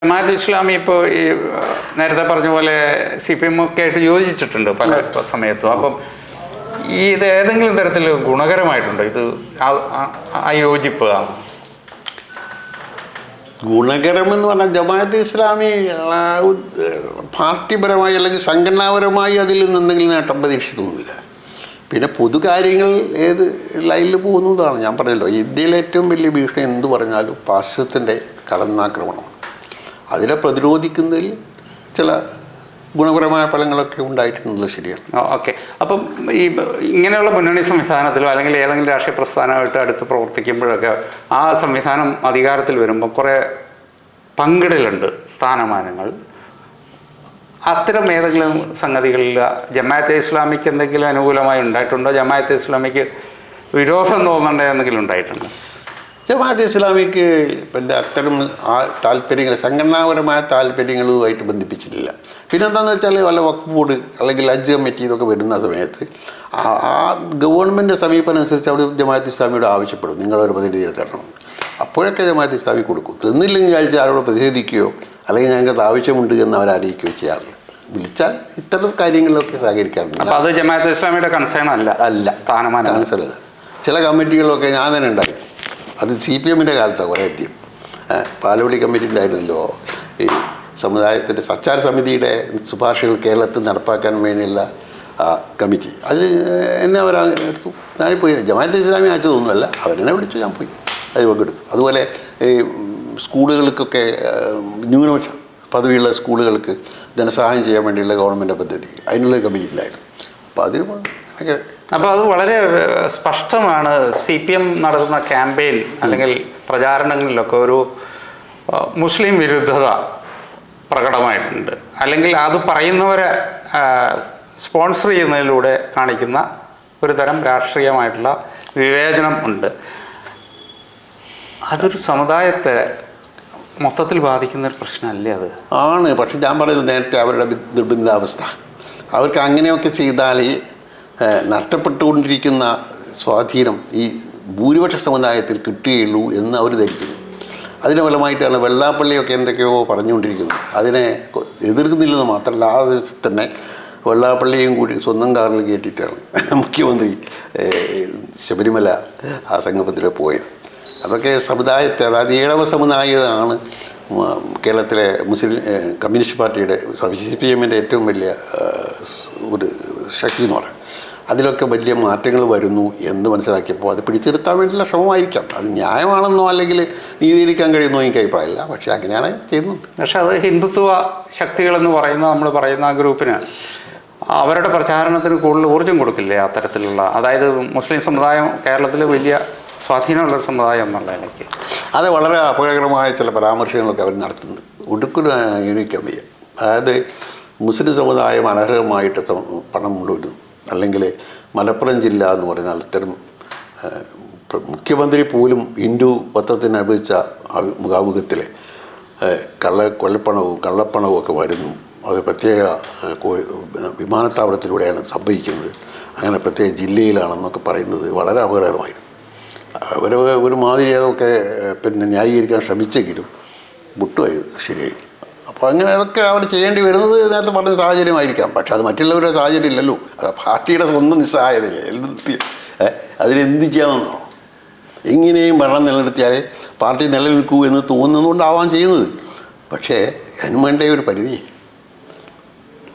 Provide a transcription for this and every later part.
ജമാഅത്ത് ഇസ്ലാമി ഇപ്പോൾ ഈ നേരത്തെ പറഞ്ഞ പോലെ CPM ഒക്കെ ആയിട്ട് യോജിച്ചിട്ടുണ്ട് പല സമയത്തും. അപ്പം ഇത് ഏതെങ്കിലും തരത്തിൽ ഗുണകരമായിട്ടുണ്ടോ ഇത് ആ യോജിപ്പ്? ഗുണകരമെന്ന് പറഞ്ഞാൽ ജമാഅത്ത് ഇസ്ലാമി പാർട്ടിപരമായി അല്ലെങ്കിൽ സംഘടനാപരമായി അതിൽ നിന്ന് എന്തെങ്കിലും നേട്ടം പ്രതീക്ഷിച്ചതൊന്നുമില്ല. പിന്നെ പൊതുകാര്യങ്ങൾ ഏത് ലൈനിൽ പോകുന്നതാണ്. ഞാൻ പറഞ്ഞല്ലോ, ഇന്ത്യയിലെ ഏറ്റവും വലിയ ഭീഷണി എന്ത് പറഞ്ഞാലും പാശ്ചാത്യത്തിൻ്റെ കടന്നാക്രമണമാണ്. അതിനെ പ്രതിരോധിക്കുന്നതിൽ ചില ഗുണപരമായ ഫലങ്ങളൊക്കെ ഉണ്ടായിട്ടുള്ളത് ശരിയാണ്. ഓക്കെ. അപ്പം ഈ ഇങ്ങനെയുള്ള മുന്നണി സംവിധാനത്തിലോ അല്ലെങ്കിൽ ഏതെങ്കിലും രാഷ്ട്രീയ പ്രസ്ഥാനമായിട്ട് അടുത്ത് പ്രവർത്തിക്കുമ്പോഴൊക്കെ ആ സംവിധാനം അധികാരത്തിൽ വരുമ്പോൾ കുറേ പങ്കിടലുണ്ട് സ്ഥാനമാനങ്ങൾ. അത്തരം ഏതെങ്കിലും സംഗതികളിൽ ജമാഅത്തെ ഇസ്ലാമിക്ക് എന്തെങ്കിലും അനുകൂലമായി ഉണ്ടായിട്ടുണ്ടോ? ജമാഅത്തെ ഇസ്ലാമിക്ക് വിരോധം തോന്നേണ്ട എന്തെങ്കിലും ഉണ്ടായിട്ടുണ്ടോ? ജമാഅത്തെ ഇസ്ലാമിക്ക് പിന്നെ അത്തരം താല്പര്യങ്ങൾ, സംഘടനാപരമായ താല്പര്യങ്ങളുമായിട്ട് ബന്ധിപ്പിച്ചിട്ടില്ല. പിന്നെന്താണെന്ന് വെച്ചാൽ വല്ല വഖഫ് ബോർഡ് അല്ലെങ്കിൽ ഹജ്ജ് കമ്മിറ്റി ഇതൊക്കെ വരുന്ന സമയത്ത് ആ ഗവൺമെൻറ് സമീപനം അനുസരിച്ച് അവിടെ ജമാഅത്ത് ഇസ്ലാമിയോട് ആവശ്യപ്പെടും, നിങ്ങളൊരു പ്രതിനിധിയെ തരണം. അപ്പോഴൊക്കെ ജമാഅത്ത് ഇസ്ലാമി കൊടുക്കും. തന്നില്ലെങ്കിൽ വിചാരിച്ചാൽ ആരോട് പ്രതിഷേധിക്കുകയോ അല്ലെങ്കിൽ ഞങ്ങൾക്ക് ആവശ്യമുണ്ട് എന്ന് അവരറിയിക്കുകയോ ചെയ്യാറില്ല. വിളിച്ചാൽ ഇത്തരം കാര്യങ്ങളിലൊക്കെ സഹകരിക്കാറുണ്ട്. അപ്പോൾ അത് ജമാഅത്ത് ഇസ്ലാമിയുടെ കൺസേൺ അല്ല, സ്ഥാനമാനം കൺസേൺ. ചില കമ്മിറ്റികളൊക്കെ ഞാൻ തന്നെ ഉണ്ടായി. അത് CPMൻ്റെ കാലത്താണ് കുറേ അധികം. പാലവളി കമ്മിറ്റി ഉണ്ടായിരുന്നല്ലോ, ഈ സമുദായത്തിൻ്റെ സച്ചാർ സമിതിയുടെ ശുപാർശകൾ കേരളത്തിൽ നടപ്പാക്കാൻ വേണ്ടിയുള്ള കമ്മിറ്റി. അത് എന്നെ അവരെടുത്തു. ഞാനിപ്പോയി ജമാഅത്തെ ഇസ്ലാമി അയച്ചതൊന്നുമല്ല, അവരെന്നെ വിളിച്ചു, ഞാൻ പോയി അത് പങ്കെടുത്തു. അതുപോലെ ഈ സ്കൂളുകൾക്കൊക്കെ ന്യൂനപക്ഷ പദവിയുള്ള സ്കൂളുകൾക്ക് ധനസഹായം ചെയ്യാൻ വേണ്ടിയുള്ള ഗവൺമെൻറ് പദ്ധതി, അതിനുള്ള കമ്മിറ്റി ഇല്ലായിരുന്നു. അപ്പോൾ അതിന് അപ്പോൾ അത് വളരെ സ്പഷ്ടമാണ്. CPM നടത്തുന്ന ക്യാമ്പയിൻ അല്ലെങ്കിൽ പ്രചാരണങ്ങളിലൊക്കെ ഒരു മുസ്ലിം വിരുദ്ധത പ്രകടമായിട്ടുണ്ട്. അല്ലെങ്കിൽ അത് പറയുന്നവരെ സ്പോൺസർ ചെയ്യുന്നതിലൂടെ കാണിക്കുന്ന ഒരു തരം രാഷ്ട്രീയമായിട്ടുള്ള വിവേചനം ഉണ്ട്. അതൊരു സമുദായത്തെ മൊത്തത്തിൽ ബാധിക്കുന്ന ഒരു പ്രശ്നമല്ലേ അത്? ആണ്. പക്ഷെ ഞാൻ പറയുന്നത് നേരത്തെ അവരുടെ നിർബന്ധാവസ്ഥ, അവർക്ക് അങ്ങനെയൊക്കെ ചെയ്താൽ നഷ്ടപ്പെട്ടുകൊണ്ടിരിക്കുന്ന സ്വാധീനം ഈ ഭൂരിപക്ഷ സമുദായത്തിൽ കിട്ടുകയുള്ളൂ എന്ന് അവർ ധരിക്കുന്നു. അതിന് ഫലമായിട്ടാണ് വെള്ളാപ്പള്ളിയൊക്കെ എന്തൊക്കെയോ പറഞ്ഞുകൊണ്ടിരിക്കുന്നത്. അതിനെ എതിർക്കുന്നില്ലെന്ന് മാത്രമല്ല, ആ ദിവസം തന്നെ വെള്ളാപ്പള്ളിയും കൂടി സ്വന്തം കാറിൽ കയറ്റിയിട്ടാണ് മുഖ്യമന്ത്രി ശബരിമല ആ സംഗമത്തിൽ പോയത്. അതൊക്കെ സമുദായത്തെ, അതായത് ഈഴവ സമുദായമാണ് കേരളത്തിലെ മുസ്ലിം കമ്മ്യൂണിസ്റ്റ് പാർട്ടിയുടെ CPMൻ്റെ ഏറ്റവും വലിയ ഒരു ശക്തി എന്ന് പറയുന്നത്. അതിലൊക്കെ വലിയ മാറ്റങ്ങൾ വരുന്നു എന്ന് മനസ്സിലാക്കിയപ്പോൾ അത് പിടിച്ചെടുത്താൻ വേണ്ടിയുള്ള ശ്രമമായിരിക്കാം. അത് ന്യായമാണെന്നോ അല്ലെങ്കിൽ നീതിയിരിക്കാൻ കഴിയുന്നോ എനിക്ക് അഭിപ്രായമില്ല. പക്ഷേ അങ്ങനെയാണ് ചെയ്യുന്നത്. പക്ഷെ അത് ഹിന്ദുത്വ ശക്തികളെന്ന് പറയുന്ന നമ്മൾ പറയുന്ന ആ ഗ്രൂപ്പിന് അവരുടെ പ്രചാരണത്തിന് കൂടുതൽ ഊർജ്ജം കൊടുക്കില്ലേ അത്തരത്തിലുള്ള? അതായത് മുസ്ലിം സമുദായം കേരളത്തിൽ വലിയ സ്വാധീനമുള്ളൊരു സമുദായം എന്നുള്ള എനിക്ക് അത് വളരെ അപകടകരമായ ചില പരാമർശങ്ങളൊക്കെ അവർ നടത്തുന്നത് ഒടുക്കലും യോജിക്കാൻ വയ്യ. അതായത് മുസ്ലിം സമുദായം അനർഹമായിട്ട് പണം കൊണ്ടുവരുന്നു, അല്ലെങ്കിൽ മലപ്പുറം ജില്ല എന്ന് പറഞ്ഞാൽ ഇത്തരം മുഖ്യമന്ത്രി പോലും ഹിന്ദു പത്രത്തിന് അനുഭവിച്ച മുഖാമുഖത്തിൽ കള്ളപ്പണവും ഒക്കെ വരുന്നു. അത് പ്രത്യേക വിമാനത്താവളത്തിലൂടെയാണ് സംഭവിക്കുന്നത്, അങ്ങനെ പ്രത്യേക ജില്ലയിലാണെന്നൊക്കെ പറയുന്നത് വളരെ അപകടകരമായിരുന്നു. ഒരു മാതിരി അതൊക്കെ പിന്നെ ന്യായീകരിക്കാൻ ശ്രമിച്ചെങ്കിലും മുട്ടുമായി ശരിയായി. അപ്പോൾ അങ്ങനെ അതൊക്കെ അവർ ചെയ്യേണ്ടി വരുന്നത് നേരത്തെ പറഞ്ഞ സാഹചര്യമായിരിക്കാം. പക്ഷെ അത് മറ്റുള്ളവരുടെ സാഹചര്യം ഇല്ലല്ലോ, അത് പാർട്ടിയുടെ സ്വന്തം നിസ്സഹായതയില്ലേ. അതിനെന്ത് ചെയ്യാമെന്നാണോ? എങ്ങനെയും ഭരണം നിലനിർത്തിയാലേ പാർട്ടി നിലനിൽക്കൂ എന്ന് തോന്നുന്നതുകൊണ്ടാവാൻ ചെയ്യുന്നത്. പക്ഷേ അതിന് വേണ്ട ഒരു പരിധി.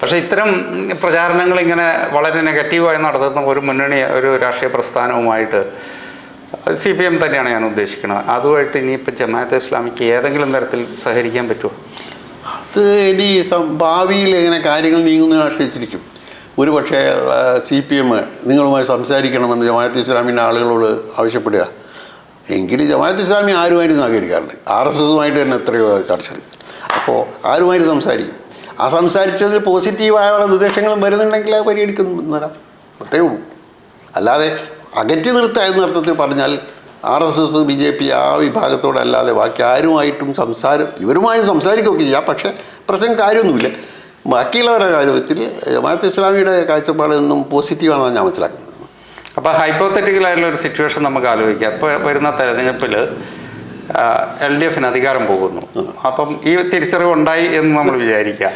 പക്ഷേ ഇത്തരം പ്രചാരണങ്ങൾ ഇങ്ങനെ വളരെ നെഗറ്റീവായി നടത്തുന്ന ഒരു മുന്നണി, ഒരു രാഷ്ട്രീയ പ്രസ്ഥാനവുമായിട്ട് CPM തന്നെയാണ് ഞാൻ ഉദ്ദേശിക്കുന്നത്. അതുമായിട്ട് ഇനിയിപ്പോൾ ജമാഅത്തെ ഇസ്ലാമിക്ക് ഏതെങ്കിലും തരത്തിൽ സഹകരിക്കാൻ പറ്റുമോ? അത് ഇനി ഭാവിയിൽ എങ്ങനെ കാര്യങ്ങൾ നീങ്ങുന്നതിനെ ആശ്രയിച്ചിരിക്കും. ഒരു പക്ഷേ CPM നിങ്ങളുമായി സംസാരിക്കണമെന്ന് ജമാഅത്തെ ഇസ്ലാമിൻ്റെ ആളുകളോട് ആവശ്യപ്പെടുക എങ്കിൽ ജമാഅത്തെ ഇസ്ലാമി ആരുമായിട്ട് സഹകരിക്കാറുണ്ട്. RSSുമായിട്ട് തന്നെ എത്രയോ ചർച്ചകൾ. അപ്പോൾ ആരുമായിട്ട് സംസാരിക്കും. ആ സംസാരിച്ചതിൽ പോസിറ്റീവായ നിർദ്ദേശങ്ങളും വരുന്നുണ്ടെങ്കിൽ അത് പരിഗണിക്കുന്നു വരാം, അത്രയേ ഉള്ളൂ. അല്ലാതെ അകറ്റി നിർത്തുക എന്ന അർത്ഥത്തിൽ പറഞ്ഞാൽ RSS BJP ആ വിഭാഗത്തോടല്ലാതെ ബാക്കി ആരുമായിട്ടും ഇവരുമായി സംസാരിക്കുകയൊക്കെ ചെയ്യാം. പക്ഷേ പ്രശ്നം കാര്യമൊന്നുമില്ല. ബാക്കിയുള്ളവരുടെ കാര്യത്തിൽ ജമാഅത്തെ ഇസ്ലാമിയുടെ കാഴ്ചപ്പാട് എന്നും പോസിറ്റീവാണെന്നാണ് ഞാൻ മനസ്സിലാക്കുന്നത്. അപ്പോൾ ഹൈപ്പോത്തറ്റിക്കലായിട്ടുള്ള ഒരു സിറ്റുവേഷൻ നമുക്ക് ആലോചിക്കാം. ഇപ്പോൾ വരുന്ന തെരഞ്ഞെടുപ്പിൽ LDF അധികാരം പോകുന്നു. അപ്പം ഈ തിരിച്ചറിവുണ്ടായി എന്ന് നമ്മൾ വിചാരിക്കുക.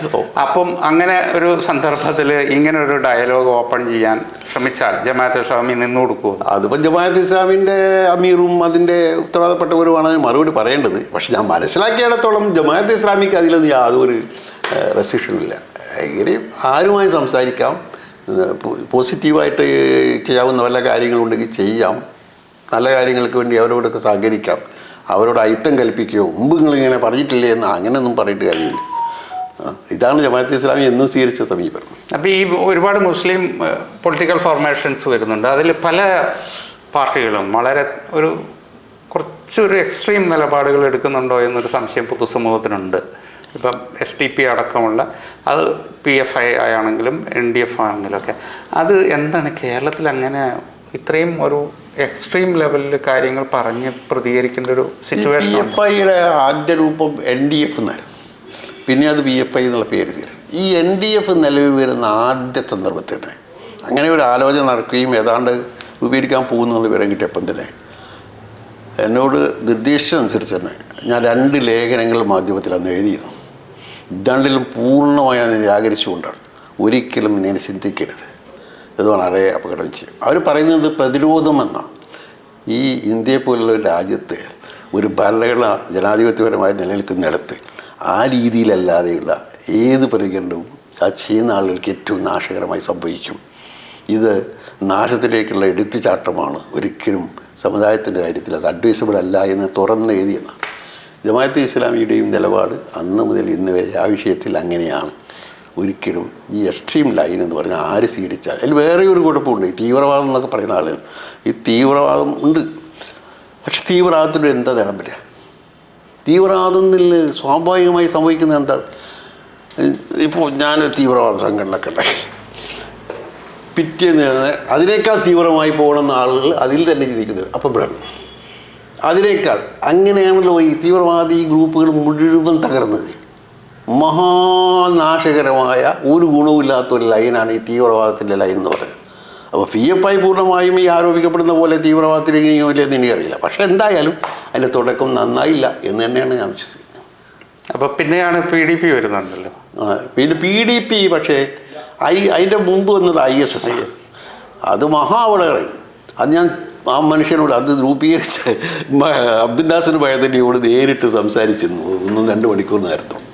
അപ്പം അങ്ങനെ ഒരു സന്ദർഭത്തിൽ ഇങ്ങനെ ഒരു ഡയലോഗ് ഓപ്പൺ ചെയ്യാൻ ശ്രമിച്ചാൽ ജമാഅത്തെ ഇസ്ലാമി നിന്നു കൊടുക്കുമോ? അതിപ്പോൾ ജമാഅത്തെ ഇസ്ലാമിൻ്റെ അമീറും അതിൻ്റെ ഉത്തരവാദപ്പെട്ടവരുമാണ് മറുപടി പറയേണ്ടത്. പക്ഷെ ഞാൻ മനസ്സിലാക്കിയിടത്തോളം ജമാഅത്തെ ഇസ്ലാമിക്ക് അതിലൊന്നും യാതൊരു റെസ്ട്രിക്ഷനുമില്ല. ഇങ്ങനെ ആരുമായി സംസാരിക്കാം, പോസിറ്റീവായിട്ട് ചെയ്യാവുന്ന വല്ല കാര്യങ്ങളുണ്ടെങ്കിൽ ചെയ്യാം, നല്ല കാര്യങ്ങൾക്ക് വേണ്ടി അവരോടൊക്കെ സഹകരിക്കാം, അവരോട് അയിത്തം കൽപ്പിക്കുകയോ മുമ്പ് നിങ്ങളിങ്ങനെ പറഞ്ഞിട്ടില്ലേ എന്ന് അങ്ങനെയൊന്നും പറഞ്ഞിട്ട് കാര്യമില്ല. ഇതാണ് ജമാഅത്തെ ഇസ്ലാമി എന്നും സ്വീകരിച്ച സമീപനം. അപ്പോൾ ഈ ഒരുപാട് മുസ്ലിം പൊളിറ്റിക്കൽ ഫോർമേഷൻസ് വരുന്നുണ്ട്. അതിൽ പല പാർട്ടികളും വളരെ കുറച്ചൊരു എക്സ്ട്രീം നിലപാടുകൾ എടുക്കുന്നുണ്ടോ എന്നൊരു സംശയം പൊതുസമൂഹത്തിനുണ്ട്. ഇപ്പം SDP അടക്കമുള്ള അത് PFI ആണെങ്കിലും NDF ആണെങ്കിലും ഒക്കെ അത് എന്താണ് കേരളത്തിൽ അങ്ങനെ ഇത്രയും ഒരു എക്സ്ട്രീം ലെവലിൽ കാര്യങ്ങൾ പറഞ്ഞ് പ്രതികരിക്കേണ്ട ഒരു സിറ്റുവേഷൻ? PFIയുടെ ആദ്യ രൂപം NDF എന്നായിരുന്നു, പിന്നെ അത് PFI എന്നുള്ള പേര് ചേർന്നു. ഈ NDF നിലവിൽ വരുന്ന ആദ്യ സന്ദർഭത്തിൽ തന്നെ അങ്ങനെ ഒരു ആലോചന നടക്കുകയും ഏതാണ്ട് രൂപീകരിക്കാൻ പോകുന്നത് വിവരം കിട്ടിയപ്പം തന്നെ എന്നോട് നിർദ്ദേശിച്ചതനുസരിച്ച് തന്നെ ഞാൻ 2 ലേഖനങ്ങൾ മാധ്യമത്തിൽ അന്ന് എഴുതിയിരുന്നു. രണ്ടിലും പൂർണ്ണമായി നിരാകരിച്ചുകൊണ്ടാണ്. ഒരിക്കലും ഇങ്ങനെ ചിന്തിക്കരുത്, ഇത് വളരെ അപകടം ചെയ്യും. അവർ പറയുന്നത് പ്രതിരോധമെന്നാണ്. ഈ ഇന്ത്യയെ പോലുള്ള ഒരു രാജ്യത്ത് ഒരു ഭരണഘടന ജനാധിപത്യപരമായി നിലനിൽക്കുന്നിടത്ത് ആ രീതിയിലല്ലാതെയുള്ള ഏത് പ്രതികരണവും ആ ചെയ്യുന്ന ആളുകൾക്ക് ഏറ്റവും നാശകരമായി സംഭവിക്കും. ഇത് നാശത്തിലേക്കുള്ള എടുത്തുചാട്ടമാണ്. ഒരിക്കലും സമുദായത്തിൻ്റെ കാര്യത്തിൽ അത് അഡ്വൈസബിൾ അല്ല എന്ന് തുറന്ന് എഴുതിയെന്നാണ്. ജമാഅത്തെ ഇസ്ലാമിയുടെയും നിലപാട് അന്ന് മുതൽ ഇന്ന് വരെ ആ വിഷയത്തിൽ അങ്ങനെയാണ്. ഒരിക്കലും ഈ എക്സ്ട്രീം ലൈൻ എന്ന് പറഞ്ഞാൽ ആര് സ്വീകരിച്ചാൽ അതിൽ വേറെ ഒരു കുഴപ്പമുണ്ട്. ഈ തീവ്രവാദം എന്നൊക്കെ പറയുന്ന ആളുകൾ ഈ തീവ്രവാദം ഉണ്ട്, പക്ഷെ തീവ്രവാദത്തിൻ്റെ എന്താ നേടാൻ പറ്റുക? തീവ്രവാദത്തിൽ സ്വാഭാവികമായി സംഭവിക്കുന്നത് എന്താണ്? ഇപ്പോൾ ഞാനൊരു തീവ്രവാദ സംഘടനയൊക്കെ ഉണ്ടാക്കി പിറ്റേന്ന് അതിനേക്കാൾ തീവ്രമായി പോകണമെന്ന ആളുകൾ അതിൽ തന്നെ ചിന്തിക്കുന്നത് അപ്പം ഭ്രമം അതിനേക്കാൾ അങ്ങനെയാണല്ലോ ഈ തീവ്രവാദി ഗ്രൂപ്പുകൾ മുഴുവൻ തകർന്നത്. മഹാനാശകരമായ ഒരു ഗുണവുമില്ലാത്ത ഒരു ലൈനാണ് ഈ തീവ്രവാദത്തിൻ്റെ ലൈൻ എന്ന് പറയുന്നത്. അപ്പോൾ PFI പൂർണ്ണമായും ഈ ആരോപിക്കപ്പെടുന്ന പോലെ തീവ്രവാദത്തിലേക്ക് നീങ്ങില്ലെന്ന് എനിക്കറിയില്ല. പക്ഷേ എന്തായാലും അതിൻ്റെ തുടക്കം നന്നായില്ല എന്ന് തന്നെയാണ് ഞാൻ വിശ്വസിക്കുന്നത്. അപ്പോൾ പിന്നെയാണ് PDP വരുന്നുണ്ടല്ലോ. പിന്നെ PDP പക്ഷേ അതിൻ്റെ മുമ്പ് വന്നത് ISS. അത് മഹാവടകറി. അത് ഞാൻ ആ മനുഷ്യനോട് അത് രൂപീകരിച്ച അബ്ദുൽ നാസർ ഭയതന്നെയോട് നേരിട്ട് സംസാരിച്ചിരുന്നു 1-2 മണിക്കൂർ നേരത്തോളം.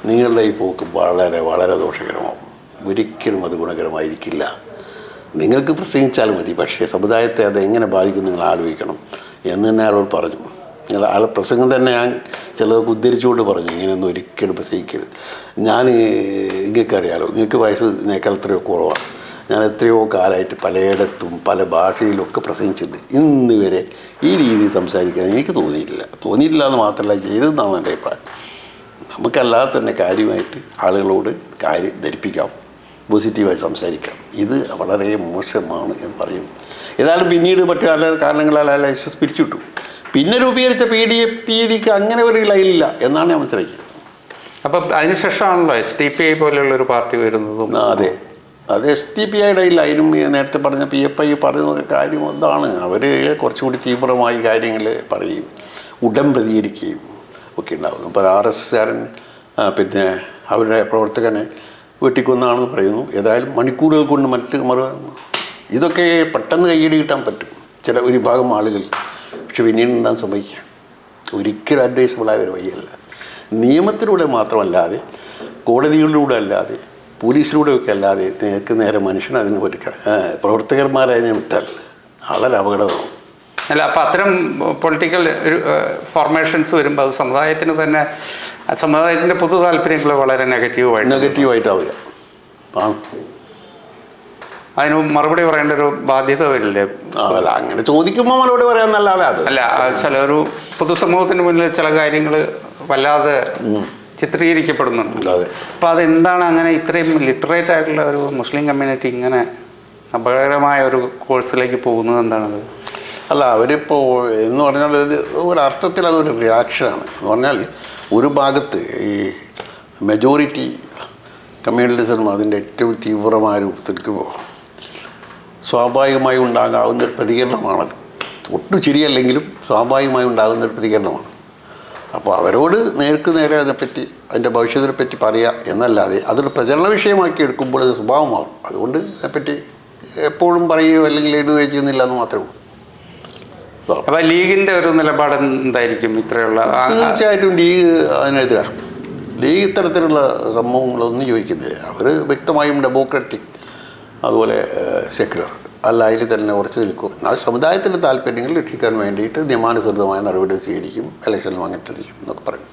നിങ്ങളുടെ ഈ പോക്ക് വളരെ വളരെ ദോഷകരമാവും, ഒരിക്കലും അത് ഗുണകരമായിരിക്കില്ല. നിങ്ങൾക്ക് പ്രസംഗിച്ചാൽ മതി, പക്ഷേ സമുദായത്തെ അത് എങ്ങനെ ബാധിക്കും നിങ്ങൾ ആലോചിക്കണം എന്ന് തന്നെ അയാളോട് പറഞ്ഞു. അയാളെ പ്രസംഗം തന്നെ ഞാൻ ചിലതൊക്കെ ഉദ്ധരിച്ചുകൊണ്ട് പറഞ്ഞു, ഇങ്ങനെയൊന്നും ഒരിക്കലും പ്രസംഗിക്കരുത്. നിങ്ങൾക്കറിയാലോ, നിങ്ങൾക്ക് വയസ്സ് നേക്കാൾ എത്രയോ കുറവാണ്. ഞാൻ എത്രയോ കാലമായിട്ട് പലയിടത്തും പല ഭാഷയിലൊക്കെ പ്രസംഗിച്ചിട്ടുണ്ട്. ഇന്ന് വരെ ഈ രീതിയിൽ സംസാരിക്കാൻ എനിക്ക് തോന്നിയിട്ടില്ല എന്ന് മാത്രമല്ല ചെയ്തതെന്നാണ് എൻ്റെ അഭിപ്രായം. നമുക്കല്ലാതെ തന്നെ കാര്യമായിട്ട് ആളുകളോട് കാര്യം ധരിപ്പിക്കാം, പോസിറ്റീവായി സംസാരിക്കാം. ഇത് വളരെ മോശമാണ് എന്ന് പറയുന്നു. ഏതായാലും പിന്നീട് മറ്റു പല കാരണങ്ങളാൽ ISS പിരിച്ചുവിട്ടു. പിന്നെ രൂപീകരിച്ച PDPക്ക് അങ്ങനെ ഒരു ലൈനില്ല എന്നാണ് ഞാൻ മനസ്സിലാക്കിയത്. അപ്പം അതിനുശേഷമാണല്ലോ SDP പോലെയുള്ളൊരു പാർട്ടി വരുന്നതും. അതെ, അത് SDP-യുടെ ലൈനും നേരത്തെ പറഞ്ഞ PFI പറയുന്ന കാര്യം എന്താണ്, അവർ കുറച്ചുകൂടി തീവ്രമായി കാര്യങ്ങൾ പറയും, ഉടൻ പ്രതികരിക്കുകയും ഒക്കെ ഉണ്ടാകുന്നു. ഇപ്പോൾ RSSകാരൻ പിന്നെ അവരുടെ പ്രവർത്തകനെ വെട്ടിക്കൊന്നാണെന്ന് പറയുന്നു. ഏതായാലും മണിക്കൂറുകൾ കൊണ്ട് ഇതൊക്കെ പെട്ടെന്ന് കയ്യടി കിട്ടാൻ പറ്റും ചില ഒരു വിഭാഗം ആളുകൾ. പക്ഷെ പിന്നീട് എന്താ സംഭവിക്കുക? ഒരിക്കലും അഡ്വൈസബിളായ ഒരു വഴിയല്ല. നിയമത്തിലൂടെ മാത്രമല്ലാതെ, കോടതികളിലൂടെ അല്ലാതെ, പോലീസിലൂടെയൊക്കെ അല്ലാതെ നേർക്ക് നേരെ മനുഷ്യൻ അതിന് പ്രവർത്തകന്മാരതിനെ വിട്ടാൽ വളരെ അപകടമാണ്. അല്ല, അപ്പം അത്തരം പൊളിറ്റിക്കൽ ഫോർമേഷൻസ് വരുമ്പോൾ അത് സമുദായത്തിൻ്റെ പൊതു താല്പര്യങ്ങൾ വളരെ നെഗറ്റീവായിട്ടാവുക. അതിന് മറുപടി പറയേണ്ട ഒരു ബാധ്യത വരില്ലേ? അല്ല, അങ്ങനെ ചോദിക്കുമ്പോൾ മറുപടി പറയാമെന്നല്ലാതെ അല്ല, ചില ഒരു പൊതുസമൂഹത്തിന് മുന്നിൽ ചില കാര്യങ്ങൾ വല്ലാതെ ചിത്രീകരിക്കപ്പെടുന്നുണ്ട്. അപ്പോൾ അതെന്താണ് അങ്ങനെ ഇത്രയും ലിറ്ററേറ്റ് ആയിട്ടുള്ള ഒരു മുസ്ലിം കമ്മ്യൂണിറ്റി ഇങ്ങനെ അപകടകരമായ ഒരു കോഴ്സിലേക്ക് പോകുന്നത് എന്താണത്? അല്ല, അവരിപ്പോൾ എന്ന് പറഞ്ഞാൽ ഒരർത്ഥത്തിൽ അതൊരു റിയാക്ഷനാണ്. എന്ന് പറഞ്ഞാൽ ഒരു ഭാഗത്ത് ഈ മെജോറിറ്റി കമ്മ്യൂണലിസം അതിൻ്റെ ഏറ്റവും തീവ്രമായ രൂപത്തിലേക്കുമ്പോൾ സ്വാഭാവികമായി ഉണ്ടാകാവുന്ന ഒരു പ്രതികരണമാണത്. ഒട്ടും ശരിയല്ലെങ്കിലും സ്വാഭാവികമായി ഉണ്ടാകുന്ന ഒരു പ്രതികരണമാണ്. അപ്പോൾ അവരോട് നേർക്ക് നേരെ അതിനെപ്പറ്റി അതിൻ്റെ ഭവിഷ്യത്തിനെ പറ്റി പറയുക എന്നല്ലാതെ അതൊരു പ്രചരണ വിഷയമാക്കി എടുക്കുമ്പോൾ അത് സ്വഭാവമാകും. അതുകൊണ്ട് അതിനെപ്പറ്റി എപ്പോഴും പറയുകയോ അല്ലെങ്കിൽ എഴുതുകയോ ചെയ്യുന്നില്ല എന്ന് മാത്രമേ ഉള്ളൂ. അപ്പോൾ ലീഗിൻ്റെ ഒരു നിലപാട് എന്തായിരിക്കും ഇത്രയുള്ള? തീർച്ചയായിട്ടും ലീഗ് അതിനെതിരാണ്. ലീഗ് ഇത്തരത്തിലുള്ള സംഭവങ്ങളൊന്നും ചോദിക്കുന്നില്ല. അവർ വ്യക്തമായും ഡെമോക്രാറ്റിക് അതുപോലെ സെക്യുലർ അല്ല അതിൽ തന്നെ ഉറച്ചു നിൽക്കും. എന്നാൽ സമുദായത്തിൻ്റെ താല്പര്യങ്ങൾ രക്ഷിക്കാൻ വേണ്ടിയിട്ട് നിയമാനുസൃതമായ നടപടി സ്വീകരിക്കും, ഇലക്ഷനിൽ വാങ്ങിത്തരിക്കും എന്നൊക്കെ പറയും.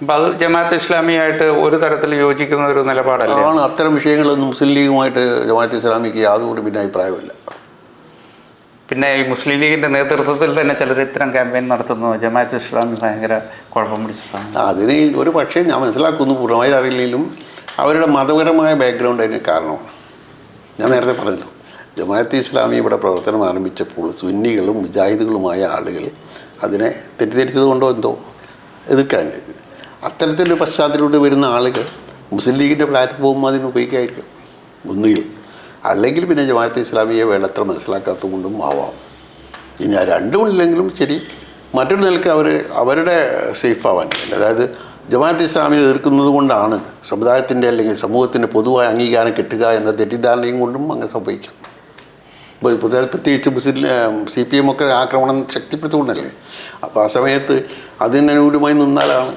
അപ്പോൾ അത് ജമാഅത്ത് ഇസ്ലാമിയായിട്ട് ഒരു തരത്തിൽ യോജിക്കുന്ന ഒരു നിലപാടല്ല ആണ്. അത്തരം വിഷയങ്ങളൊന്നും മുസ്ലിം ലീഗുമായിട്ട് ജമാഅത്ത് ഇസ്ലാമിക്ക് യാതൊരു പിന്നെ അഭിപ്രായമില്ല. പിന്നെ ഈ മുസ്ലിം ലീഗിൻ്റെ നേതൃത്വത്തിൽ തന്നെ ചിലർ ഇത്തരം ക്യാമ്പയിൻ നടത്തുന്നു. ജമാഅത്ത് ഇസ്ലാമി ഭയങ്കര കുഴപ്പം പിടിച്ചിട്ടാണ്. അതിന് ഒരു പക്ഷേ ഞാൻ മനസ്സിലാക്കുന്നു, പൂർണ്ണമായി അറിയില്ലെങ്കിലും അവരുടെ മതപരമായ ബാക്ക്ഗ്രൗണ്ട് അതിന് കാരണമാണ്. ഞാൻ നേരത്തെ പറഞ്ഞല്ലോ, ജമാഅത്ത് ഇസ്ലാമി ഇവിടെ പ്രവർത്തനം ആരംഭിച്ചപ്പോൾ സുന്നികളും മുജാഹിദുകളുമായ ആളുകൾ അതിനെ തെറ്റിദ്ധരിച്ചത് കൊണ്ടോ എന്തോ എതിർക്കാൻ അത്തരത്തിലൊരു പശ്ചാത്തലത്തിലൂടെ വരുന്ന ആളുകൾ മുസ്ലിം ലീഗിൻ്റെ പ്ലാറ്റ്ഫോം അതിന് ഉപയോഗിക്കായിരിക്കും ഒന്നുകിൽ, അല്ലെങ്കിൽ പിന്നെ ജമാഅത്ത് ഇസ്ലാമിയെ വേണ്ടത്ര മനസ്സിലാക്കാത്തത് കൊണ്ടും ആവാം. ഇനി ആ രണ്ടും ഇല്ലെങ്കിലും ശരി, മറ്റൊരു നിലയ്ക്ക് അവരുടെ സേഫ് ആവാൻ, അതായത് ജമാഅത്ത് ഇസ്ലാമിയെ എതിർക്കുന്നത് കൊണ്ടാണ് സമുദായത്തിൻ്റെ അല്ലെങ്കിൽ സമൂഹത്തിൻ്റെ പൊതുവായ അംഗീകാരം കിട്ടുക എന്ന തെറ്റിദ്ധാരണയും കൊണ്ടും അങ്ങനെ സംഭവിക്കാം. പ്രത്യേകിച്ച് CPM ഒക്കെ ആക്രമണം ശക്തിപ്പെടുത്തുകൊണ്ടല്ലേ. അപ്പോൾ ആ സമയത്ത് അതിനനുകൂലമായി നിന്നാലാണ്.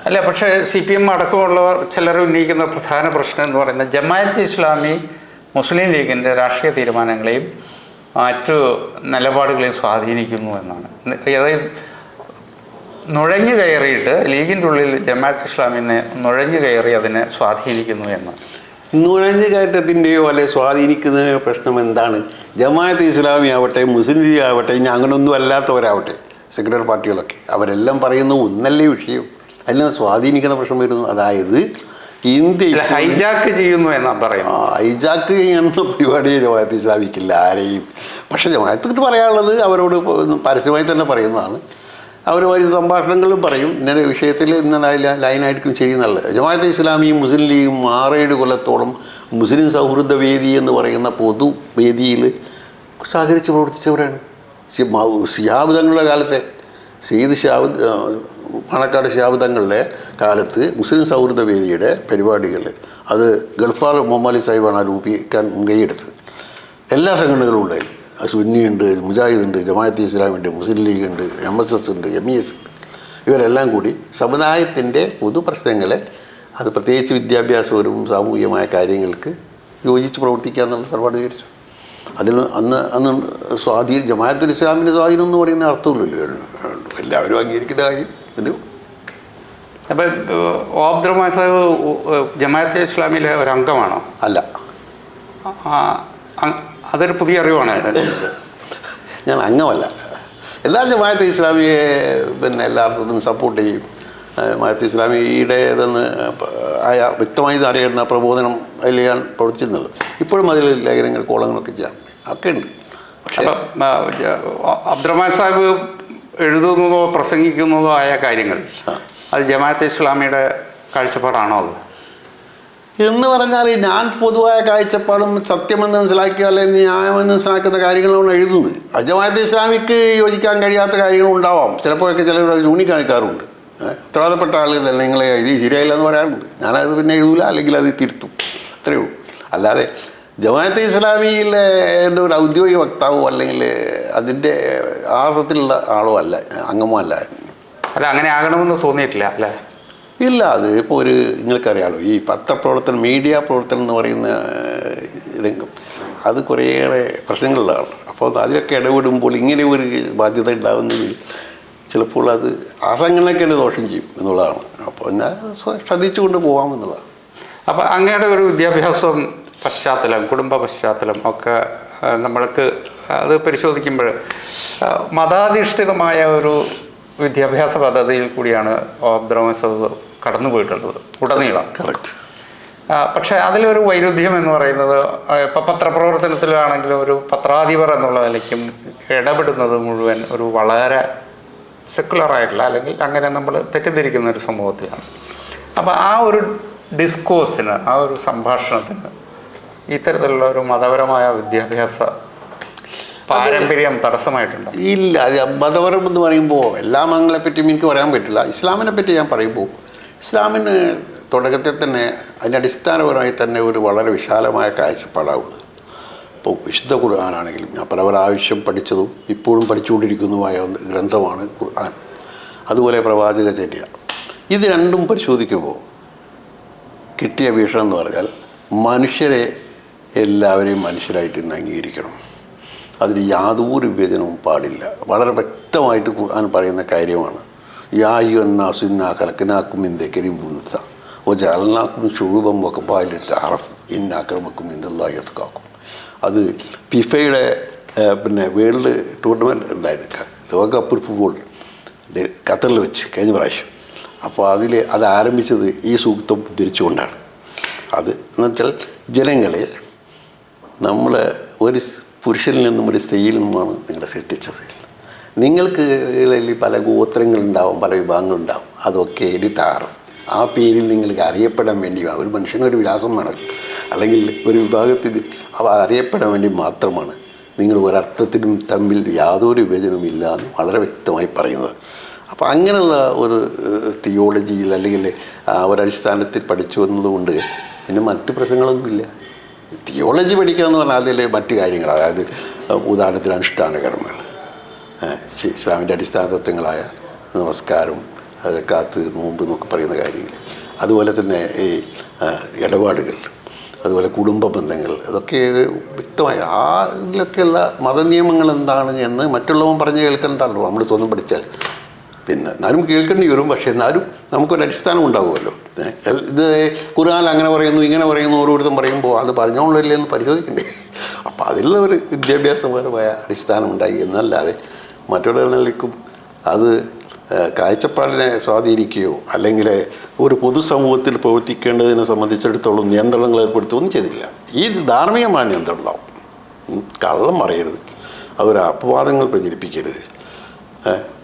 അല്ല, പക്ഷേ CPM അടക്കമുള്ളവർ ചിലർ ഉന്നയിക്കുന്ന പ്രധാന പ്രശ്നം എന്ന് പറയുന്നത് ജമാഅത്ത് ഇസ്ലാമി മുസ്ലിം ലീഗിൻ്റെ രാഷ്ട്രീയ തീരുമാനങ്ങളെയും മറ്റു നിലപാടുകളെയും സ്വാധീനിക്കുന്നു എന്നാണ്. അതായത് നുഴഞ്ഞു കയറിയിട്ട് ലീഗിൻ്റെ ഉള്ളിൽ ജമാഅത്ത് ഇസ്ലാമിനെ നുഴഞ്ഞു കയറി അതിനെ സ്വാധീനിക്കുന്നു എന്നാണ്. നുഴഞ്ഞു കയറ്റത്തിൻ്റെയോ അല്ലെ സ്വാധീനിക്കുന്നതിൻ്റെയോ പ്രശ്നം എന്താണ്? ജമാഅത്ത് ഇസ്ലാമി ആവട്ടെ, മുസ്ലിം ലീഗ് ആവട്ടെ, ഇനി അങ്ങനെയൊന്നും അല്ലാത്തവരാവട്ടെ, സെക്യുലർ പാർട്ടികളൊക്കെ അവരെല്ലാം പറയുന്ന ഒന്നല്ലേ വിഷയം, അതിനെ സ്വാധീനിക്കുന്ന പ്രശ്നം വരുന്നു. അതായത് ഇന്ത്യ ഹൈജാക്ക് ചെയ്യുന്നു എന്നാണ് പറയുന്നത്. ഹൈജാക്ക് ചെയ്യുന്ന പരിപാടിയെ ജമാഅത്ത് ഇസ്ലാമിക്കില്ല ആരെയും. പക്ഷേ ജമാഅത്തിന് പറയാനുള്ളത് അവരോട് പരസ്യമായി തന്നെ പറയുന്നതാണ്. അവർ വരുന്ന സംഭാഷണങ്ങളും പറയും ഇന്നലെ വിഷയത്തിൽ ഇന്ന ലൈനായിരിക്കും ചെയ്യുന്നുള്ളത്. ജമാഅത്ത് ഇസ്ലാമിയും മുസ്ലിം ലീഗും 6-7 കൊല്ലത്തോളം മുസ്ലിം സൗഹൃദ വേദി എന്ന് പറയുന്ന പൊതുവേദിയിൽ സഹകരിച്ച് പ്രവർത്തിച്ചവരാണ്. ശിഹാബ് തങ്ങളുടെ കാലത്തെ പാണക്കാട് ശിഹാബ് തങ്ങളുടെ കാലത്ത് മുസ്ലിം സൗഹൃദ വേദിയുടെ പരിപാടികൾ അത് ഗൾഫാർ മുഹമ്മദ് സാഹിബാണ് രൂപീകരിക്കാൻ മുൻകൈയെടുത്തത്. എല്ലാ സംഘടനകളും ഉണ്ടായിരുന്നു. സുന്നിയുണ്ട്, മുജാഹിദുണ്ട്, ജമാഅത്ത് ഇസ്ലാമുണ്ട്, മുസ്ലിം ലീഗുണ്ട്, MSS ഉണ്ട്, MES ഉണ്ട്. ഇവരെല്ലാം കൂടി സമുദായത്തിൻ്റെ പൊതു പ്രശ്നങ്ങളെ അത് പ്രത്യേകിച്ച് വിദ്യാഭ്യാസപരവും സാമൂഹികമായ കാര്യങ്ങൾക്ക് യോജിച്ച് പ്രവർത്തിക്കുക എന്നുള്ള നിലപാട് സ്വീകരിച്ചു. അതിന് അന്ന് ജമാഅത്തുൽ ഇസ്ലാമിൻ്റെ സ്വാധീനം എന്ന് പറയുന്ന അർത്ഥമില്ലല്ലോ, എല്ലാവരും അംഗീകരിക്കുന്ന കാര്യം ഇത്. അപ്പം ഓബ്ദുറഹ്മാൻ സാഹിബ് ജമാഅത്തെ ഇസ്ലാമിലെ ഒരു അംഗമാണോ? അല്ല, അതൊരു പുതിയ അറിവാണ്. ഞാൻ അംഗമല്ല. എല്ലാവരും ജമാഅത്തെ ഇസ്ലാമിയെ പിന്നെ എല്ലാ അർത്ഥത്തിനും സപ്പോർട്ട് ചെയ്യും. ജമാഅത്തെ ഇസ്ലാമിയുടേതെന്ന് വ്യക്തമായി അറിയുന്ന പ്രബോധനം അതിൽ ഞാൻ പ്രവർത്തിച്ചിരുന്നുള്ളൂ. ഇപ്പോഴും അതിൽ ലേഖനങ്ങൾ കോളങ്ങളൊക്കെ ചെയ്യാം ഒക്കെ ഉണ്ട്. പക്ഷേ അബ്ദുറഹ്മാൻ സാഹിബ് എഴുതുന്നതോ പ്രസംഗിക്കുന്നതോ ആയ കാര്യങ്ങൾ അത് ജമാഅത്തെ ഇസ്ലാമിയുടെ കാഴ്ചപ്പാടാണോ അത് എന്ന് പറഞ്ഞാൽ ഞാൻ പൊതുവായ കാഴ്ചപ്പാടും സത്യമെന്ന് മനസ്സിലാക്കിയ അല്ലെങ്കിൽ ന്യായമെന്ന് മനസ്സിലാക്കുന്ന കാര്യങ്ങളാണ് എഴുതുന്നത്. ജമാഅത്തെ ഇസ്ലാമിക്ക് യോജിക്കാൻ കഴിയാത്ത കാര്യങ്ങളുണ്ടാവാം. ചിലപ്പോഴൊക്കെ ചിലർ ചൂണ്ടിക്കാണിക്കാറുണ്ട്. ഉത്തരവാദപ്പെട്ട ആളുകൾ തന്നെ നിങ്ങളെ ഇത് ശരിയായില്ല എന്ന് പറയാറുണ്ട്. ഞാനത് പിന്നെ എഴുതൂല, അല്ലെങ്കിൽ അത് തിരുത്തും, അത്രയേ ഉള്ളൂ. അല്ലാതെ ജമാഅത്തെ ഇസ്ലാമിയിലെ എൻ്റെ ഒരു ഔദ്യോഗിക വക്താവോ അല്ലെങ്കിൽ അതിൻ്റെ ആർത്ഥത്തിലുള്ള ആളോ അല്ല, അംഗമോ അല്ല. അങ്ങനെ ആകണമെന്ന് തോന്നിയിട്ടില്ല അല്ലേ? ഇല്ല. അത് ഇപ്പോൾ നിങ്ങൾക്കറിയാലോ, ഈ പത്രപ്രവർത്തനം, മീഡിയ പ്രവർത്തനം എന്ന് പറയുന്ന രംഗം അത് കുറേയേറെ പ്രശ്നങ്ങളിലാണ്. അപ്പോൾ അതിലൊക്കെ ഇടപെടുമ്പോൾ ഇങ്ങനെ ഒരു ബാധ്യത ഉണ്ടാകുന്നതിൽ ചിലപ്പോൾ അത് ആ സംഘടനയ്ക്ക് തന്നെ ദോഷം ചെയ്യും എന്നുള്ളതാണ്. അപ്പോൾ എന്നാൽ ശ്രദ്ധിച്ചുകൊണ്ട് പോകാമെന്നുള്ളതാണ്. അപ്പോൾ അങ്ങയുടെ ഒരു വിദ്യാഭ്യാസം പശ്ചാത്തലം, കുടുംബ പശ്ചാത്തലം ഒക്കെ നമ്മൾക്ക് അത് പരിശോധിക്കുമ്പോൾ മതാധിഷ്ഠിതമായ ഒരു വിദ്യാഭ്യാസ പദ്ധതിയിൽ കൂടിയാണ് അബ്ദുറഹ്മാൻ സാഹിബ് കടന്നു പോയിട്ടുള്ളത് ഉടനീളം. കറക്റ്റ്. പക്ഷേ അതിലൊരു വൈരുദ്ധ്യം എന്ന് പറയുന്നത് ഇപ്പം പത്രപ്രവർത്തനത്തിലാണെങ്കിലും ഒരു പത്രാധിപർ എന്നുള്ള നിലയ്ക്കും ഇടപെടുന്നത് മുഴുവൻ ഒരു വളരെ സെക്കുലറായിട്ടുള്ള അല്ലെങ്കിൽ അങ്ങനെ നമ്മൾ തെറ്റിദ്ധരിക്കുന്ന ഒരു സമൂഹത്തിലാണ്. അപ്പോൾ ആ ഒരു ഡിസ്കോഴ്സിന്, ആ ഒരു സംഭാഷണത്തിന് ഇത്തരത്തിലുള്ള ഒരു മതപരമായ വിദ്യാഭ്യാസ പാരമ്പര്യം തടസ്സമായിട്ടുണ്ടോ? ഇല്ല, അത് മതപരം എന്ന് പറയുമ്പോൾ എല്ലാ മതങ്ങളെ പറ്റിയും എനിക്ക് പറയാൻ പറ്റില്ല. ഇസ്ലാമിനെ പറ്റി ഞാൻ പറയുമ്പോൾ ഇസ്ലാമിന് തുടക്കത്തിൽ തന്നെ അതിൻ്റെ അടിസ്ഥാനപരമായി തന്നെ ഒരു വളരെ വിശാലമായ കാഴ്ചപ്പാടാവുള്ളത്. ഇപ്പോൾ വിശുദ്ധ ഖുർആനാണെങ്കിലും ഞാൻ പല പ്രാവശ്യം പഠിച്ചതും ഇപ്പോഴും പഠിച്ചുകൊണ്ടിരിക്കുന്നതുമായ ഗ്രന്ഥമാണ് ഖുർആൻ. അതുപോലെ പ്രവാചക ചര്യ. ഇത് രണ്ടും പരിശോധിക്കുമ്പോൾ കിട്ടിയ വീക്ഷണം എന്ന് പറഞ്ഞാൽ മനുഷ്യരെ എല്ലാവരെയും മനുഷ്യരായിട്ട് ഇന്ന് അംഗീകരിക്കണം. അതിന് യാതൊരു വിഭജനവും പാടില്ല. വളരെ വ്യക്തമായിട്ട് ഖുർആൻ പറയുന്ന കാര്യമാണ്. യാ അയ്യുഹന്നാസു ഇന്നാ ഖലഖനാകും മിൻ ദക്കരിൻ വഉൻസ വജഅൽനാകും ശുഊബൻ വഖബായില തഅറഫു ഇന്ന അക്രമക്കും ഇൻദല്ലാഹി അത്ഖാകും. അത് ഫിഫയുടെ വേൾഡ് ടൂർണമെൻറ്റ് ഉണ്ടായിരുന്നു, ലോകകപ്പ് ഫുട്ബോൾ ഖത്തറിൽ വെച്ച് കഴിഞ്ഞ പ്രാവശ്യം. അപ്പോൾ അത് ആരംഭിച്ചത് ഈ സൂക്തം ഉദ്ധരിച്ചുകൊണ്ടാണ്. അത് എന്നുവെച്ചാൽ ജനങ്ങളെ നമ്മൾ ഒരു പുരുഷനിൽ നിന്നും ഒരു സ്ത്രീയിൽ നിന്നുമാണ് നിങ്ങളെ സൃഷ്ടിച്ചത്. നിങ്ങൾക്ക് പല ഗോത്രങ്ങളുണ്ടാവും, പല വിഭാഗങ്ങളുണ്ടാവും. അതൊക്കെ എലിതാറും ആ പേരിൽ നിങ്ങൾക്ക് അറിയപ്പെടാൻ വേണ്ടി ഒരു മനുഷ്യനൊരു വിലാസം വേണം, അല്ലെങ്കിൽ ഒരു വിഭാഗത്തിന് അവ അറിയപ്പെടാൻ വേണ്ടി മാത്രമാണ് നിങ്ങൾ ഒരർത്ഥത്തിനും തമ്മിൽ യാതൊരു വിഭജനവും ഇല്ല എന്ന് വളരെ വ്യക്തമായി പറയുന്നത്. അപ്പോൾ അങ്ങനെയുള്ള ഒരു തിയോളജിയിൽ അല്ലെങ്കിൽ ഒരടിസ്ഥാനത്തിൽ പഠിച്ചു വന്നതുകൊണ്ട് പിന്നെ മറ്റ് പ്രശ്നങ്ങളൊന്നുമില്ല. തിയോളജി പഠിക്കുക എന്ന് പറഞ്ഞാൽ അതിൽ മറ്റ് കാര്യങ്ങൾ, അതായത് ഉദാഹരണത്തിന് അനുഷ്ഠാന കർമ്മങ്ങൾ, ഇസ്ലാമിൻ്റെ അടിസ്ഥാന തത്വങ്ങളായ നമസ്കാരം, കാത്ത്, നോമ്പ് എന്നൊക്കെ പറയുന്ന കാര്യങ്ങൾ, അതുപോലെ തന്നെ ഈ ഇടപാടുകൾ, അതുപോലെ കുടുംബ ബന്ധങ്ങൾ, അതൊക്കെ വ്യക്തമായ ആ ഇതിലൊക്കെയുള്ള മതനിയമങ്ങൾ എന്താണ് എന്ന് മറ്റുള്ളവൻ പറഞ്ഞ് കേൾക്കേണ്ടല്ലോ. നമ്മൾ സ്വന്തം പഠിച്ചാൽ പിന്നെ എന്നാലും കേൾക്കേണ്ടി വരും. പക്ഷേ എന്നാലും നമുക്കൊരു അടിസ്ഥാനം ഉണ്ടാകുമല്ലോ. ഇത് ഖുർആൻ അങ്ങനെ പറയുന്നു ഇങ്ങനെ പറയുന്നു ഓരോരുത്തരും പറയുമ്പോൾ അത് പറഞ്ഞോളല്ലേ എന്ന് പരിശോധിക്കണ്ടേ. അപ്പോൾ അതിലുള്ള ഒരു വിദ്യാഭ്യാസപരമായ അടിസ്ഥാനം ഉണ്ടായി എന്നല്ലാതെ മറ്റുള്ളവരിലേക്കും അത് കാഴ്ചപ്പാടിനെ സ്വാധീനിക്കുകയോ അല്ലെങ്കിൽ ഒരു പൊതുസമൂഹത്തിൽ പ്രവർത്തിക്കേണ്ടതിനെ സംബന്ധിച്ചിടത്തോളം നിയന്ത്രണങ്ങൾ ഏർപ്പെടുത്തുകയൊന്നും ചെയ്തില്ല. ഈ ധാർമ്മികമായ നിയന്ത്രണമാവും. കള്ളം പറയരുത്, അതൊരു അപവാദങ്ങൾ പ്രചരിപ്പിക്കരുത്,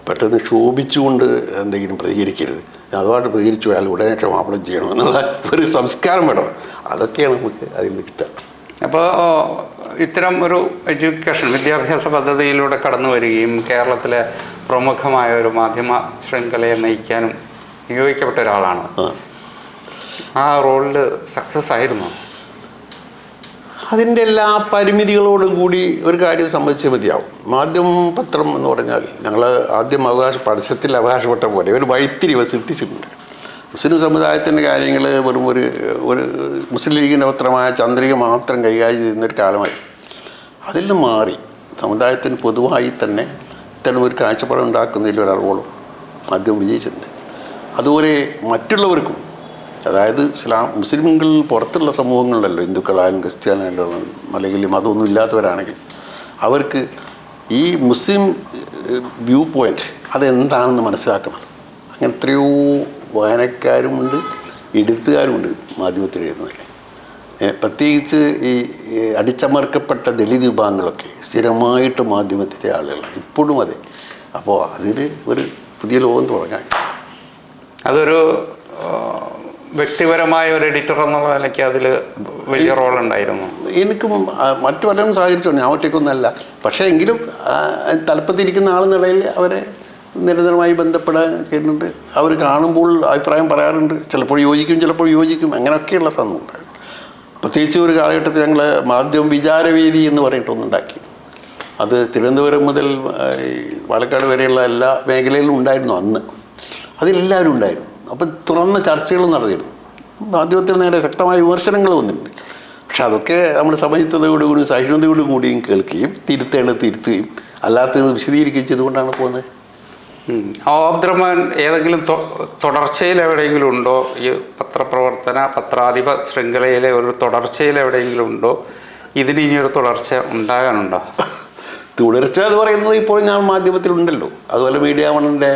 പെട്ടെന്ന് ക്ഷോഭിച്ചുകൊണ്ട് എന്തെങ്കിലും പ്രതികരിക്കരുത്, അതുമായിട്ട് പ്രതികരിച്ചു പോയാൽ ഉടനെ ക്ഷമാപണം ചെയ്യണം എന്നുള്ള ഒരു സംസ്കാരം വേണം. അതൊക്കെയാണ് നമുക്ക് അതിൽ നിന്ന് കിട്ടുക. അപ്പോൾ ഇത്തരം ഒരു എഡ്യൂക്കേഷൻ വിദ്യാഭ്യാസ പദ്ധതിയിലൂടെ കടന്നു വരികയും കേരളത്തിലെ പ്രമുഖമായ ഒരു മാധ്യമ ശൃംഖലയെ നയിക്കാനും നിയോഗിക്കപ്പെട്ട ഒരാളാണ്. ആ റോളിൽ സക്സസ് ആയിരുന്നു? അതിൻ്റെ എല്ലാ പരിമിതികളോടും കൂടി ഒരു കാര്യം സംബന്ധിച്ച് മതിയാവും. മാധ്യമം പത്രം എന്ന് പറഞ്ഞാൽ ഞങ്ങൾ ആദ്യം പരസ്യത്തിൽ അവകാശപ്പെട്ട പോലെ ഒരു വഴിത്തിരിവ് സൃഷ്ടിച്ചിട്ടുണ്ട്. മുസ്ലിം സമുദായത്തിൻ്റെ കാര്യങ്ങൾ വെറും ഒരു മുസ്ലിം ലീഗിൻ്റെ പത്രമായ ചന്ദ്രിക മാത്രം കൈകാര്യം ചെയ്യുന്നൊരു കാലമായി. അതിൽ നിന്ന് മാറി സമുദായത്തിന് പൊതുവായി തന്നെ ഇത്തരം ഒരു കാഴ്ചപ്പാട് ഉണ്ടാക്കുന്നതിൽ ഒരാളോളം മാധ്യമം വിജയിച്ചിട്ടുണ്ട്. അതുപോലെ മറ്റുള്ളവർക്കും, അതായത് മുസ്ലിംകളിൽ പുറത്തുള്ള സമൂഹങ്ങളിലല്ലോ, ഹിന്ദുക്കളായാലും ക്രിസ്ത്യാനായാലും അല്ലെങ്കിൽ മതമൊന്നും ഇല്ലാത്തവരാണെങ്കിൽ അവർക്ക് ഈ മുസ്ലിം വ്യൂ പോയിൻ്റ് അതെന്താണെന്ന് മനസ്സിലാക്കണം. അങ്ങനെ എത്രയോ വായനക്കാരുമുണ്ട്, എഴുത്തുകാരുമുണ്ട് മാധ്യമത്തിൽ എഴുതുന്നതിൽ. പ്രത്യേകിച്ച് ഈ അടിച്ചമർക്കപ്പെട്ട ദളിത് വിഭാഗങ്ങളൊക്കെ സ്ഥിരമായിട്ട് മാധ്യമത്തിലെ ആളുകളാണ് ഇപ്പോഴും. അതെ, അപ്പോൾ അതിൽ ഒരു പുതിയ ലോകം തുടങ്ങാൻ അതൊരു വ്യക്തിപരമായ ഒരു എഡിറ്റർ എന്നുള്ള നിലയ്ക്ക് അതിൽ വലിയ റോൾ ഉണ്ടായിരുന്നു. എനിക്കും മറ്റു പലരും സഹകരിച്ചു, ഞാൻ ഒറ്റയ്ക്കൊന്നല്ല. പക്ഷേ എങ്കിലും തലപ്പത്തിരിക്കുന്ന ആളെന്നിടയിൽ അവരെ നിരന്തരമായി ബന്ധപ്പെടാൻ ചെയ്യുന്നുണ്ട്. അവർ കാണുമ്പോൾ അഭിപ്രായം പറയാറുണ്ട്, ചിലപ്പോൾ യോജിക്കും ചിലപ്പോൾ യോജിക്കും, അങ്ങനെയൊക്കെയുള്ള സംഭവമുണ്ടായിരുന്നു. പ്രത്യേകിച്ച് ഒരു കാലഘട്ടത്തിൽ ഞങ്ങൾ മാധ്യമ വിചാരവേദി എന്ന് പറഞ്ഞിട്ടൊന്നുണ്ടാക്കി. അത് തിരുവനന്തപുരം മുതൽ പാലക്കാട് വരെയുള്ള എല്ലാ മേഖലയിലും ഉണ്ടായിരുന്നു അന്ന്. അതിലെല്ലാവരും ഉണ്ടായിരുന്നു. അപ്പം തുറന്ന ചർച്ചകൾ നടന്നിരുന്നു. മാധ്യമത്തിന് നേരെ ശക്തമായ വിമർശനങ്ങൾ വന്നിട്ടുണ്ട്. പക്ഷെ അതൊക്കെ നമ്മൾ സമചിത്തതയോടുകൂടി സഹിഷ്ണുതയോടും കൂടിയും കേൾക്കുകയും തിരുത്തേണ്ടത് തിരുത്തുകയും അല്ലാത്തത് വിശദീകരിക്കുകയും ചെയ്തുകൊണ്ടാണ് പോകുന്നത്. അബ്ദുറഹ്മാൻ ഏതെങ്കിലും തുടർച്ചയിൽ എവിടെയെങ്കിലും ഉണ്ടോ ഈ പത്രാധിപ ശൃംഖലയിലെ ഒരു തുടർച്ചയിൽ എവിടെയെങ്കിലും ഉണ്ടോ? ഇതിന് ഇനിയൊരു തുടർച്ച ഉണ്ടാകാനുണ്ടോ? തുടർച്ച എന്ന് പറയുന്നത് ഇപ്പോൾ ഞാൻ മാധ്യമത്തിലുണ്ടല്ലോ. അതുപോലെ മീഡിയ വണ്ണിൻ്റെ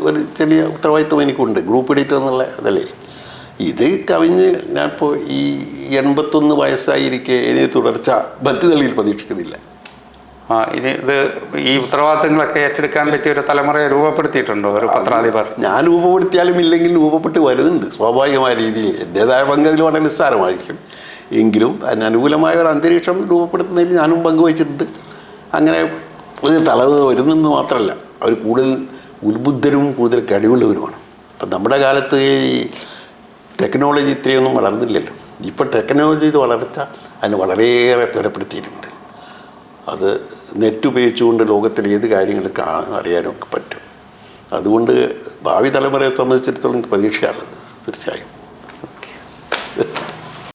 ഒരു ചെറിയ ഉത്തരവാദിത്വം എനിക്കുണ്ട്, ഗ്രൂപ്പ് എഡിറ്റർ എന്നുള്ള അതല്ലേ. ഇത് കവിഞ്ഞ് ഞാനിപ്പോൾ ഈ 81 വയസ്സായിരിക്കെ ഇനി തുടർച്ച മറ്റു നിലയിൽ പ്രതീക്ഷിക്കുന്നില്ല. ഇനി ഇത് ഈ ഉത്തരവാദിത്തങ്ങളൊക്കെ ഏറ്റെടുക്കാൻ പറ്റിയ ഒരു തലമുറയെ രൂപപ്പെടുത്തിയിട്ടുണ്ടോ ഒരു പത്രാധിപർ? ഞാൻ രൂപപ്പെടുത്തിയാലും ഇല്ലെങ്കിൽ രൂപപ്പെട്ട് വരുന്നുണ്ട് സ്വാഭാവികമായ രീതിയിൽ. എൻ്റേതായ പങ്ക് അതിൽ വളരെ നിസ്സാരമായിരിക്കും. എങ്കിലും അതിന് അനുകൂലമായ ഒരു അന്തരീക്ഷം രൂപപ്പെടുത്തുന്നതിൽ ഞാനും പങ്കുവച്ചിട്ടുണ്ട്. അങ്ങനെ ഒരു തലവ് വരുന്നെന്ന് മാത്രമല്ല, അവർ കൂടുതൽ ഉത്ബുദ്ധരും കൂടുതൽ കഴിവുള്ളവരുമാണ്. ഇപ്പം നമ്മുടെ കാലത്ത് ഈ ടെക്നോളജി ഇത്രയൊന്നും വളർന്നില്ലല്ലോ. ഇപ്പോൾ ടെക്നോളജിയുടെ വളർച്ച അതിന് വളരെയേറെ ത്വരപ്പെടുത്തിയിട്ടുണ്ട്. അത് നെറ്റ് ഉപയോഗിച്ചുകൊണ്ട് ലോകത്തിലെ ഏത് കാര്യങ്ങളും അറിയാനൊക്കെ പറ്റും. അതുകൊണ്ട് ഭാവി തലമുറയെ സംബന്ധിച്ചിടത്തോളം പ്രതീക്ഷയാണത് തീർച്ചയായും.